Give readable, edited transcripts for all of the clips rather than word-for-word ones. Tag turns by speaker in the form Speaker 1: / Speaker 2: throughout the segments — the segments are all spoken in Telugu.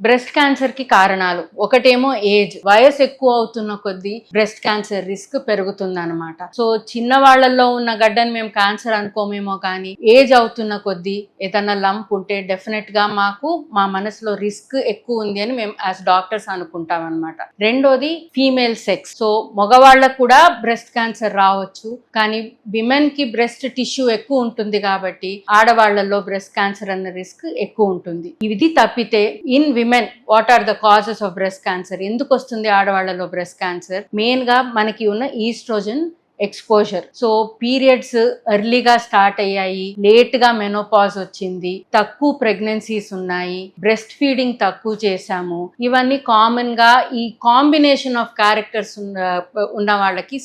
Speaker 1: బ్రెస్ట్ క్యాన్సర్ కి కారణాలు ఒకటేమో ఏజ్, వయసు ఎక్కువ అవుతున్న కొద్దీ బ్రెస్ట్ క్యాన్సర్ రిస్క్ పెరుగుతుంది అనమాట. సో చిన్న వాళ్ళల్లో ఉన్న గడ్డని మేము క్యాన్సర్ అనుకోమేమో కానీ ఏజ్ అవుతున్న కొద్దీ ఏదన్నా లంప్ ఉంటే డెఫినెట్ గా మా మనసులో రిస్క్ ఎక్కువ ఉంది అని మేము యాజ్ డాక్టర్స్ అనుకుంటాం అనమాట. రెండోది ఫీమేల్ సెక్స్. సో మగవాళ్ళకు కూడా బ్రెస్ట్ క్యాన్సర్ రావచ్చు, కానీ విమెన్ కి బ్రెస్ట్ టిష్యూ ఎక్కువ ఉంటుంది కాబట్టి ఆడవాళ్లలో బ్రెస్ట్ క్యాన్సర్ అన్న రిస్క్ ఎక్కువ ఉంటుంది. ఇది తప్పితే in women what are the causes of breast cancer, ఎందుకు వస్తుంది ఆడవాళ్లలో బ్రెస్ట్ క్యాన్సర్? మెయిన్ గా మనకి ఉన్న ఈస్ట్రోజన్ ఎక్స్పోజర్. సో పీరియడ్స్ ఎర్లీగా స్టార్ట్ అయ్యాయి, లేట్ గా మెనోపాజ్ వచ్చింది, తక్కువ ప్రెగ్నెన్సీస్ ఉన్నాయి, బ్రెస్ట్ ఫీడింగ్ తక్కువ చేశాము, ఇవన్నీ కామన్ గా ఈ కాంబినేషన్ ఆఫ్ క్యారెక్టర్స్ ఉన్న వాళ్ళకి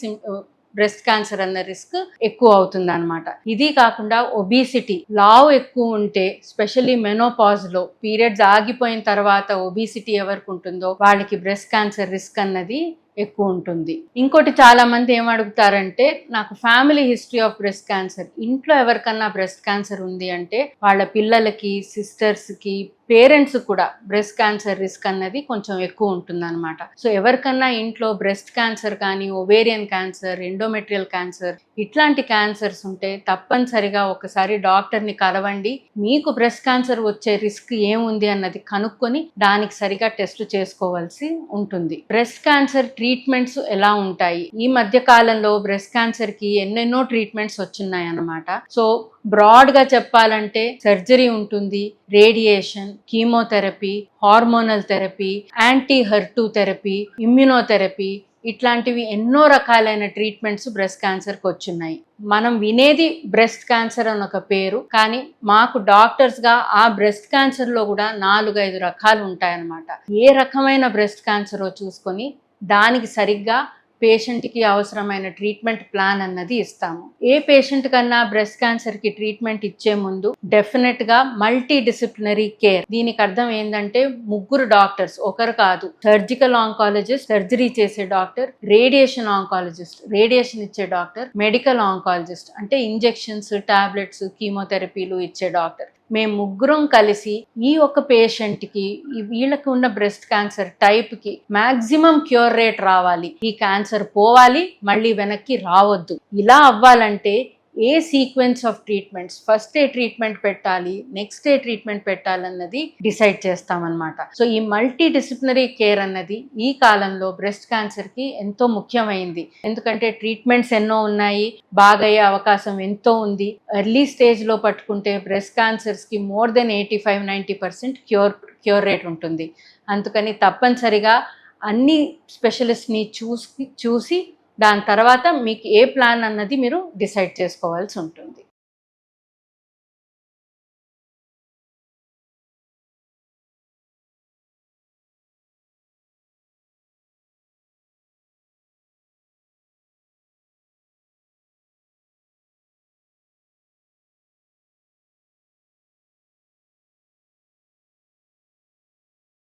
Speaker 1: బ్రెస్ట్ క్యాన్సర్ అన్న రిస్క్ ఎక్కువ అవుతుంది అనమాట. ఇది కాకుండా ఒబిసిటీ, లావ్ ఎక్కువ ఉంటే స్పెషల్లీ మెనోపాజ్ లో పీరియడ్స్ ఆగిపోయిన తర్వాత ఒబిసిటీ ఎవరికి ఉంటుందో వాళ్ళకి బ్రెస్ట్ క్యాన్సర్ రిస్క్ అన్నది ఎక్కువ ఉంటుంది. ఇంకోటి చాలా మంది ఏం అడుగుతారంటే, నాకు family history of breast cancer, ఇంట్లో ఎవరికన్నా బ్రెస్ట్ క్యాన్సర్ ఉంది అంటే వాళ్ళ పిల్లలకి, సిస్టర్స్ కి, పేరెంట్స్ కూడా బ్రెస్ట్ క్యాన్సర్ రిస్క్ అన్నది కొంచెం ఎక్కువ ఉంటుంది అనమాట. సో ఎవరికన్నా ఇంట్లో బ్రెస్ట్ క్యాన్సర్ కానీ, ఓవేరియన్ క్యాన్సర్, ఎండోమెట్రియల్ క్యాన్సర్ ఇట్లాంటి క్యాన్సర్స్ ఉంటే తప్పనిసరిగా ఒకసారి డాక్టర్ని కలవండి. మీకు బ్రెస్ట్ క్యాన్సర్ వచ్చే రిస్క్ ఏముంది అన్నది కనుక్కొని దానికి సరిగా టెస్ట్ చేసుకోవాల్సి ఉంటుంది. బ్రెస్ట్ క్యాన్సర్ ట్రీట్మెంట్స్ ఎలా ఉంటాయి? ఈ మధ్య కాలంలో బ్రెస్ట్ క్యాన్సర్ కి ఎన్నెన్నో ట్రీట్మెంట్స్ వచ్చున్నాయి అన్నమాట. సో బ్రాడ్ గా చెప్పాలంటే సర్జరీ ఉంటుంది, radiation, chemotherapy, hormonal therapy, anti HER2 therapy, immunotherapy ఇట్లాంటివి ఎన్నో రకాలైన ట్రీట్మెంట్స్ బ్రెస్ట్ క్యాన్సర్కి వచ్చున్నాయి. మనం వినేది బ్రెస్ట్ క్యాన్సర్ అని ఒక పేరు, కానీ మాకు డాక్టర్స్ గా ఆ బ్రెస్ట్ క్యాన్సర్ లో కూడా 4-5 రకాలు ఉంటాయన్నమాట. ఏ రకమైన బ్రెస్ట్ క్యాన్సరో చూసుకొని దానికి సరిగ్గా పేషెంట్కి అవసరమైన ట్రీట్మెంట్ ప్లాన్ అన్నది ఇస్తాము. ఏ పేషెంట్ కన్నా బ్రెస్ట్ క్యాన్సర్కి ట్రీట్మెంట్ ఇచ్చే ముందు డెఫినెట్గా మల్టీ డిసిప్లినరీ కేర్. దీనికి అర్థం ఏంటంటే 3 డాక్టర్స్, ఒకరు కాదు. సర్జికల్ ఆంకాలజిస్ట్, సర్జరీ చేసే డాక్టర్, రేడియేషన్ ఆంకాలజిస్ట్, రేడియేషన్ ఇచ్చే డాక్టర్, మెడికల్ ఆంకాలజిస్ట్ అంటే ఇంజెక్షన్స్, టాబ్లెట్స్, కీమోథెరపీలు ఇచ్చే డాక్టర్. మేము 3 కలిసి ఈ ఒక పేషెంట్కి, వీళ్ళకి ఉన్న బ్రెస్ట్ క్యాన్సర్ టైప్కి మ్యాక్సిమం క్యూర్ రేట్ రావాలి, ఈ క్యాన్సర్ పోవాలి, మళ్ళీ వెనక్కి రావద్దు. ఇలా అవ్వాలంటే ఏ సీక్వెన్స్ ఆఫ్ ట్రీట్మెంట్స్, ఫస్ట్ ఏ ట్రీట్మెంట్ పెట్టాలి, నెక్స్ట్ ఏ ట్రీట్మెంట్ పెట్టాలన్నది డిసైడ్ చేస్తామన్నమాట. సో ఈ మల్టీ డిసిప్లినరీ కేర్ అన్నది ఈ కాలంలో బ్రెస్ట్ క్యాన్సర్కి ఎంతో ముఖ్యమైంది. ఎందుకంటే ట్రీట్మెంట్స్ ఎన్నో ఉన్నాయి, బాగయ్యే అవకాశం ఎంతో ఉంది. ఎర్లీ స్టేజ్లో పట్టుకుంటే బ్రెస్ట్ క్యాన్సర్స్కి మోర్ దెన్ 85-90% క్యూర్ రేట్ ఉంటుంది. అందుకని తప్పనిసరిగా అన్ని స్పెషలిస్ట్ని చూసి దాని తర్వాత మీకు ఏ ప్లాన్ అన్నది మీరు డిసైడ్ చేసుకోవాల్సి ఉంటుంది.